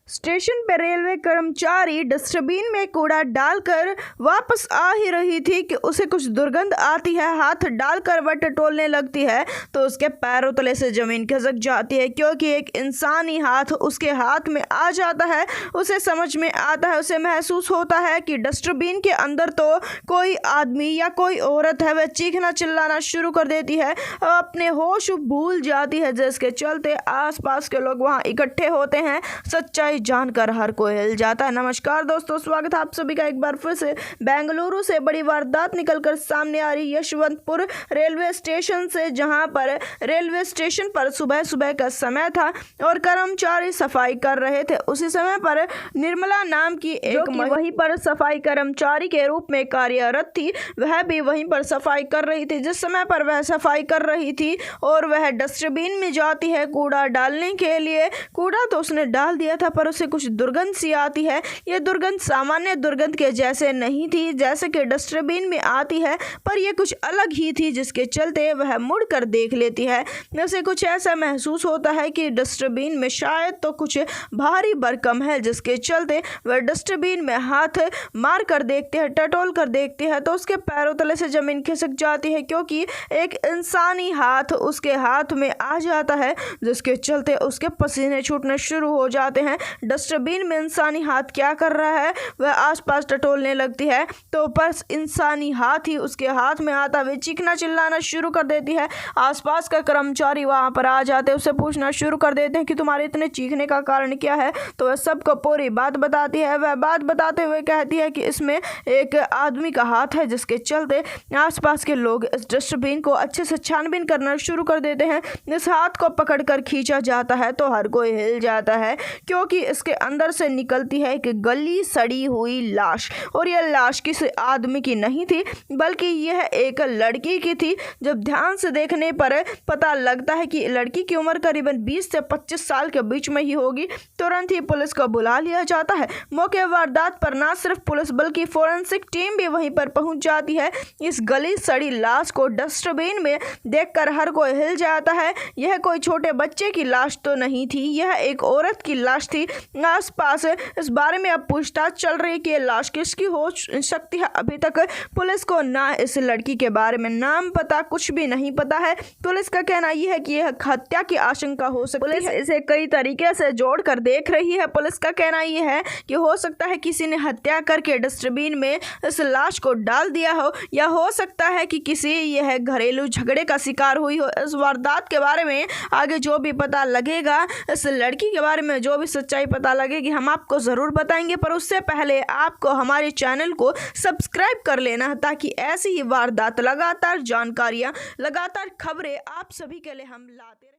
Station पर railway कर्मचारी dustbin में कूड़ा डालकर वापस आ ही रही थी कि उसे कुछ दुर्गंध आती है। हाथ डालकर वह टटोलने लगती है तो उसके पैरों तले से जमीन खिसक जाती है, क्योंकि एक इंसानी हाथ उसके हाथ में आ जाता है। उसे समझ में आता है, उसे महसूस होता है कि डस्टबिन के अंदर तो कोई आदमी या कोई औरत है। वह चीखना चिल्लाना शुरू कर देती है, अपने होश भूल जाती है, जिसके चलते आसपास के लोग वहां इकट्ठे होते हैं। सच्चाई जानकर हर कोई हिल जाता है। नमस्कार दोस्तों, स्वागत है आप सभी का एक बार फिर से। बेंगलुरु से बड़ी वारदात निकलकर सामने आ रही यशवंतपुर रेलवे स्टेशन से, जहां पर रेलवे स्टेशन पर सुबह सुबह का समय था और कर्मचारी सफाई कर रहे थे। उसी समय पर निर्मला नाम की एक वहीं पर सफाई कर्मचारी के रूप में कार्यरत थी, वह भी वहीं पर सफाई कर रही थी। जिस समय पर वह सफाई कर रही थी और वह डस्टबिन में जाती है कूड़ा डालने के लिए, कूड़ा तो उसने डाल दिया था पर उसे कुछ दुर्गंध सी आती है। यह दुर्गंध सामान्य दुर्गंध के जैसे नहीं थी जैसे कि डस्टबिन में आती है, पर यह कुछ अलग ही थी, जिसके चलते वह मुड़कर देख लेती है। उसे कुछ ऐसा महसूस होता है कि डस्टबिन में शायद तो कुछ भारी भरकम है, जिसके चलते वह डस्टबिन में हाथ मार कर देखते हैं, टटोल कर देखते हैं तो उसके पैरों तले से जमीन खिसक जाती है, क्योंकि एक इंसानी हाथ उसके हाथ में आ जाता है, जिसके चलते उसके पसीने छूटने शुरू हो जाते हैं। डस्टबिन में इंसानी हाथ क्या कर रहा है, वह आसपास टटोलने लगती है तो बस इंसानी हाथ ही उसके हाथ में आता, वे चीखना चिल्लाना शुरू कर देती है। आसपास का कर्मचारी वहां पर आ जाते हैं, उसे पूछना शुरू कर देते हैं कि तुम्हारे इतने चीखने का कारण क्या है। तो वह सबको पूरी बात बताती है। वह बात बताते हुए कहती है कि इसमें एक आदमी का हाथ है, जिसके चलते आसपास के लोग इस डस्टबिन को अच्छे से छानबीन करना शुरू कर देते हैं। इस हाथ को पकड़कर खींचा जाता है तो हर कोई हिल जाता है, क्योंकि इसके अंदर से निकलती है एक गली सड़ी हुई लाश, और यह लाश किसी आदमी की नहीं थी बल्कि यह एक लड़की की थी। जब ध्यान से देखने पर पता लगता है कि लड़की की उम्र करीबन 20 से 25 साल के बीच में ही होगी। तुरंत ही पुलिस को बुला लिया जाता है। मौके वारदात पर न सिर्फ पुलिस बल्कि फोरेंसिक टीम भी वहीं पर पहुंच जाती है। इस गली सड़ी लाश को डस्टबिन में देखकर हर कोई हिल जाता है। यह कोई छोटे बच्चे की लाश तो नहीं थी, यह एक औरत की लाश थी। आसपास इस बारे में अब पूछताछ चल रही है कि यह लाश किसकी हो सकती है। अभी तक पुलिस को ना इस लड़की के बारे में नाम पता, कुछ भी नहीं पता है। पुलिस का कहना यह है कि यह हत्या की आशंका हो सकती है। पुलिस इसे कई तरीके से जोड़कर देख रही है। पुलिस का कहना यह है कि हो सकता है किसी ने हत्या करके डस्टबिन में इस लाश को डाल दिया हो, या हो सकता है कि किसी यह घरेलू झगड़े का शिकार हुई हो। इस वारदात के बारे में आगे जो भी पता लगेगा, इस लड़की के बारे में जो भी सच्चाई पता लगेगी, हम आपको ज़रूर बताएंगे। पर उससे पहले आपको हमारे चैनल को सब्सक्राइब कर लेना है, ताकि ऐसी ही वारदात, लगातार जानकारियाँ, लगातार खबरें आप सभी के लिए हम लाते रहें।